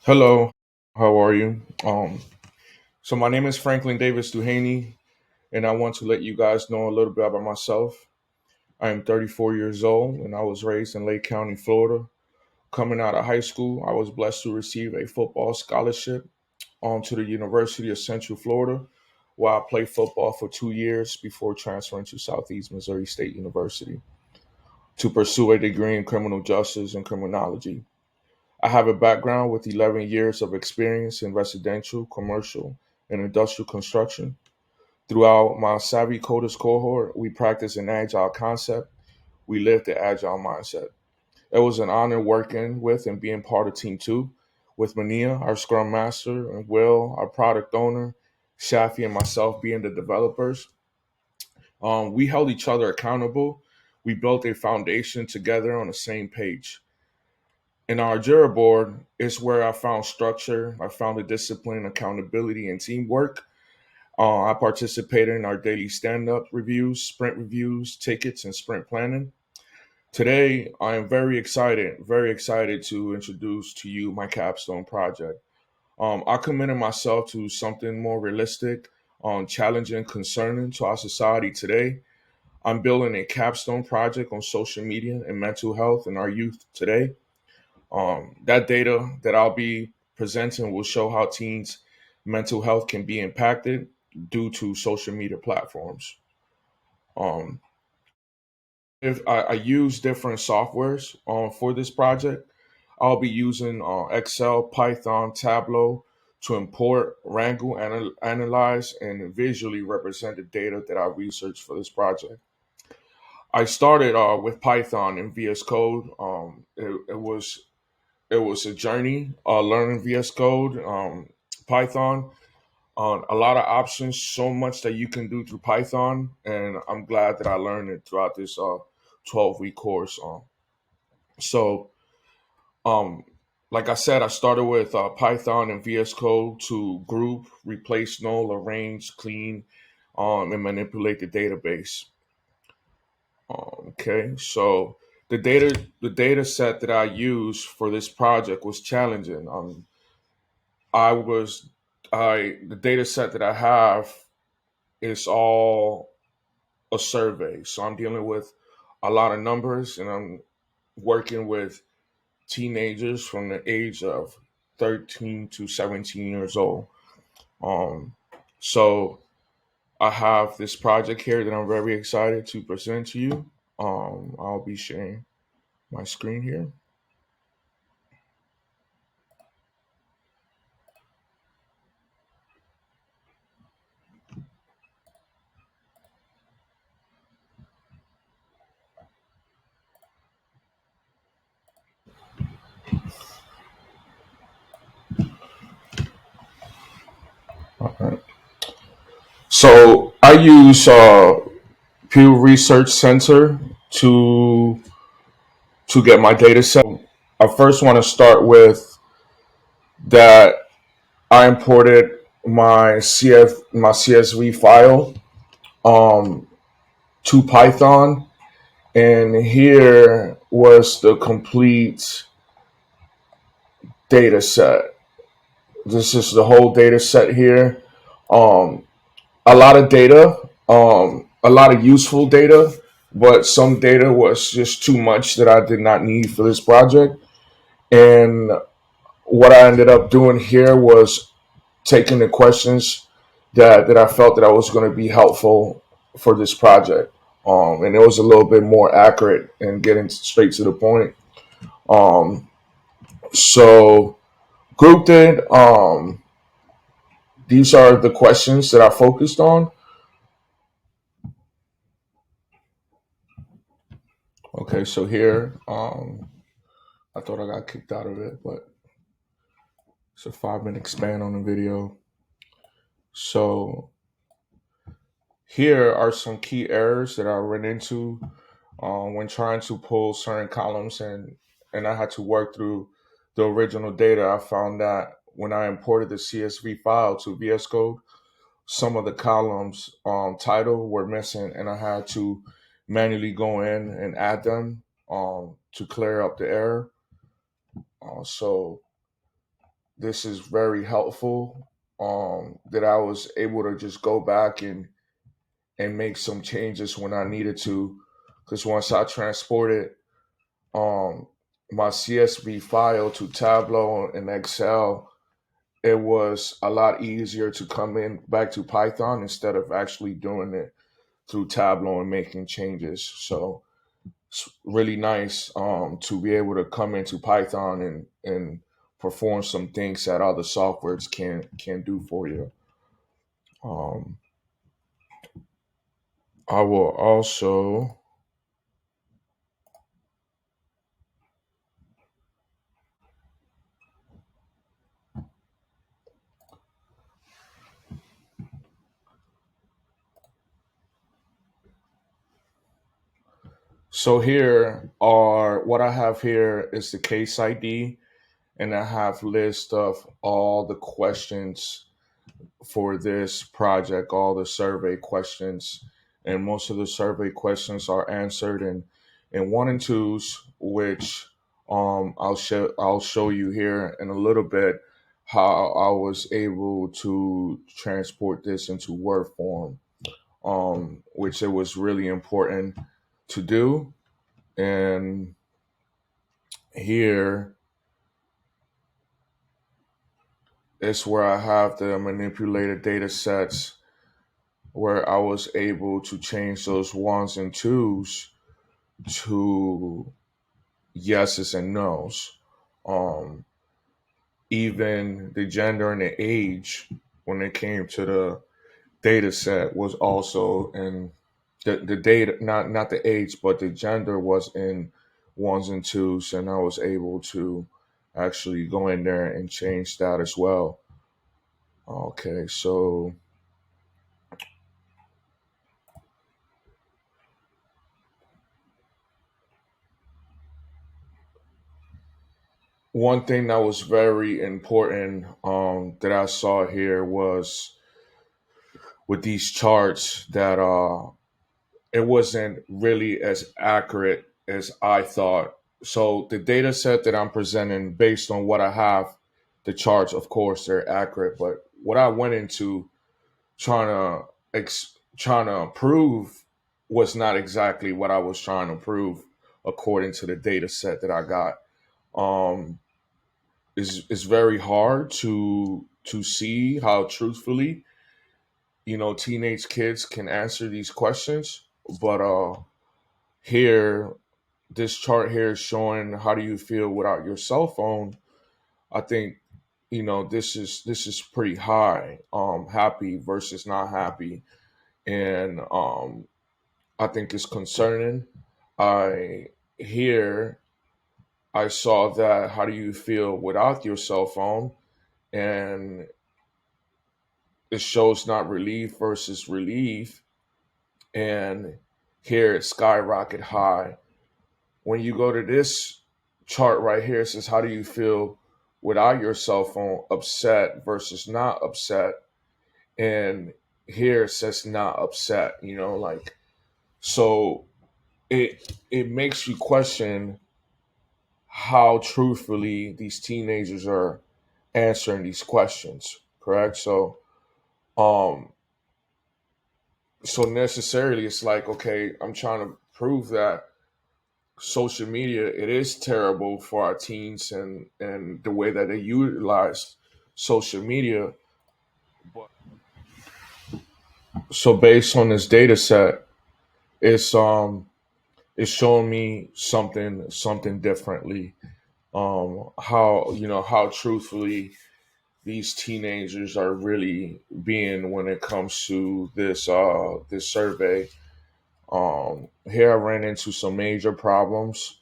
Hello, how are you? So my name is Franklin Davis Duhaney, and I want to let you guys know a little bit about myself. I am 34 years old, and I was raised in Lake County, Florida. Coming out of high school, I was blessed to receive a football scholarship to the University of Central Florida, where I played football for 2 years before transferring to Southeast Missouri State University to pursue a degree in criminal justice and criminology. I have a background with 11 years of experience in residential, commercial, and industrial construction. Throughout my Savvy Coders cohort, we practiced an agile concept. We lived the agile mindset. It was an honor working with and being part of Team 2 with Mania, our Scrum Master, and Will, our product owner, Shafi, and myself being the developers. We held each other accountable. We built a foundation together on the same page. In our Jira board is where I found structure, I found the discipline, accountability, and teamwork. I participated in our daily stand up reviews, sprint reviews, tickets, and sprint planning. Today, I am very excited to introduce to you my Capstone project. I committed myself to something more realistic, challenging, concerning to our society today. I'm building a capstone project on social media and mental health in our youth today. That data that I'll be presenting will show how teens' mental health can be impacted due to social media platforms. Um, if I use different softwares for this project, I'll be using Excel, Python, Tableau to import, wrangle, analyze, and visually represent the data that I researched for this project. I started with Python and VS Code. It was a journey learning VS Code, Python, a lot of options, so much that you can do through Python, and I'm glad that I learned it throughout this 12-week course. So, um, like I said, I started with Python and VS Code to group, replace null, arrange, clean, and manipulate the database. Okay, so the data set that I used for this project was challenging. I was I the data set that I have is all a survey. So I'm dealing with a lot of numbers and I'm working with teenagers from the age of 13 to 17 years old. Um so I have this project here that I'm very excited to present to you. I'll be sharing my screen here. Okay. So I use Pew Research Center to get my data set. I first want to start with that I imported my CSV file um, to Python, and here was the complete data set. This is the whole data set here. Um, a lot of data, a lot of useful data, but some data was just too much that I did not need for this project. And what I ended up doing here was taking the questions that I felt that I was going to be helpful for this project. And it was a little bit more accurate and getting straight to the point. Um, so grouped it. These are the questions that I focused on. Okay, so here, I thought I got kicked out of it, but it's a 5 minute span on the video. So here are some key errors that I ran into when trying to pull certain columns, and I had to work through the original data. I found that when I imported the CSV file to VS Code, some of the columns title were missing, and I had to manually go in and add them to clear up the error. So this is very helpful. That I was able to just go back and make some changes when I needed to, because once I transported um, my CSV file to Tableau and Excel, it was a lot easier to come in back to Python instead of actually doing it through Tableau and making changes. So it's really nice to be able to come into Python and perform some things that other softwares can do for you. Um, I will also so here are what I have here is the case ID, and I have list of all the questions for this project, all the survey questions, and most of the survey questions are answered in one and twos, which I'll show you here in a little bit how I was able to transport this into Word form, which it was really important to do. And here is where I have the manipulated data sets where I was able to change those ones and twos to yeses and nos. Um, Even the gender and the age when it came to the data set was also in the data, not the age, but the gender was in ones and twos, and I was able to actually go in there and change that as well. Okay, so one thing that was very important that I saw here was with these charts that it wasn't really as accurate as I thought. So the data set that I'm presenting based on what I have, the charts, of course, they're accurate. But what I went into trying to trying to prove was not exactly what I was trying to prove according to the data set that I got. Um, is very hard to see how truthfully teenage kids can answer these questions, but here this chart here is showing how do you feel without your cell phone. I think this is pretty high, happy versus not happy, and I think it's concerning. I here I saw that how do you feel without your cell phone, and it shows not relief versus relief, and here it's skyrocket high. When you go to this chart right here, it says how do you feel without your cell phone, upset versus not upset, and here it says not upset. Like, so it makes you question how truthfully these teenagers are answering these questions. Correct. Um so necessarily it's like, okay, I'm trying to prove that social media, it is terrible for our teens and the way that they utilize social media. So based on this data set, it's it's showing me something differently. How truthfully these teenagers are really being when it comes to this survey. Here I ran into some major problems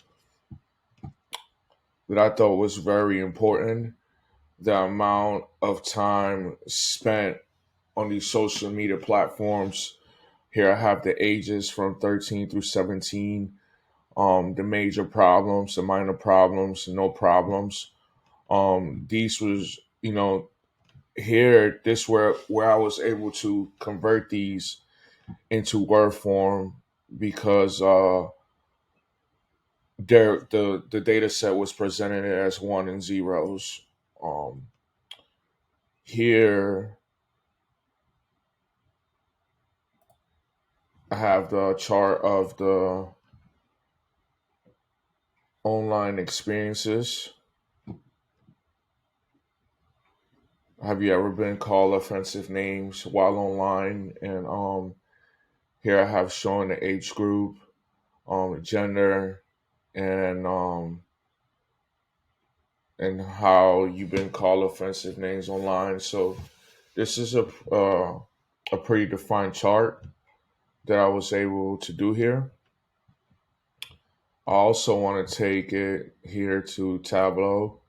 that I thought was very important. The amount of time spent on these social media platforms. Here I have the ages from 13 through 17, the major problems, the minor problems, no problems. These was, here, this where I was able to convert these into word form because the data set was presented as one and zeros. Um, Here I have the chart of the online experiences. Have you ever been called offensive names while online? And here I have shown the age group, gender, and how you've been called offensive names online. So this is a pretty defined chart that I was able to do here. I also want to take it here to Tableau.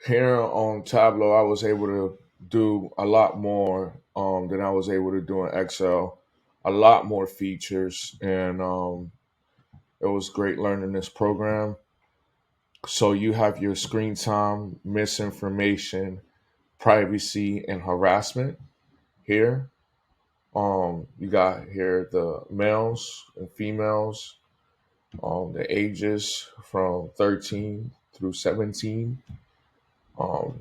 Here on Tableau, I was able to do a lot more than I was able to do in Excel. A lot more features, and it was great learning this program. So you have your screen time, misinformation, privacy, and harassment here. You got here the males and females, the ages from 13 through 17. Um,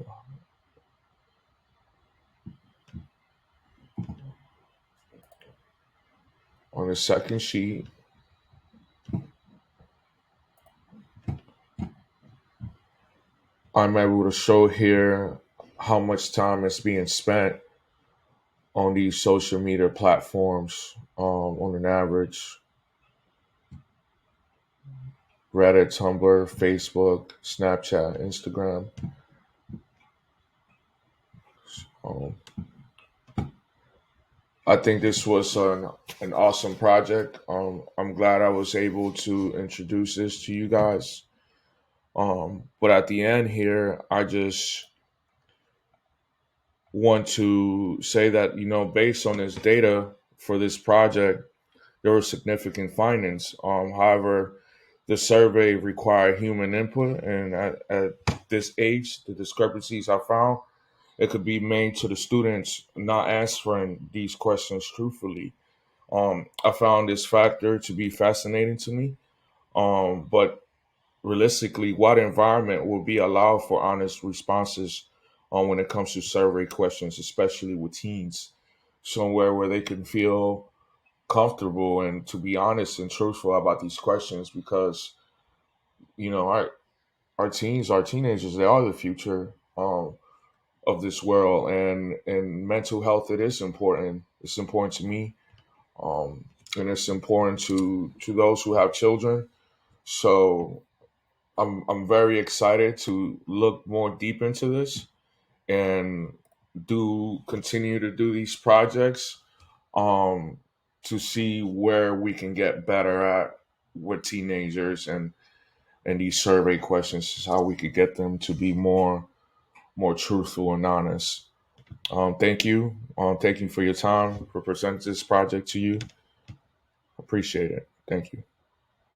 on the second sheet, I'm able to show here how much time is being spent on these social media platforms on an average. Reddit, Tumblr, Facebook, Snapchat, Instagram. Um, I think this was an awesome project. I'm glad I was able to introduce this to you guys. But at the end here, I just want to say that, based on this data for this project, there were significant findings. However, the survey required human input, and at this age, the discrepancies I found, it could be made to the students not answering these questions truthfully. I found this factor to be fascinating to me. But realistically, what environment will be allowed for honest responses when it comes to survey questions, especially with teens? Somewhere where they can feel comfortable and to be honest and truthful about these questions, because you know our teens, our teenagers, they are the future of this world, and mental health, it is important. It's important to me, um, and it's important to those who have children. So I'm very excited to look more deep into this and do continue to do these projects, um, to see where we can get better at with teenagers, and these survey questions is how we could get them to be more truthful and honest. Thank you. Thank you for your time for presenting this project to you. Appreciate it. Thank you.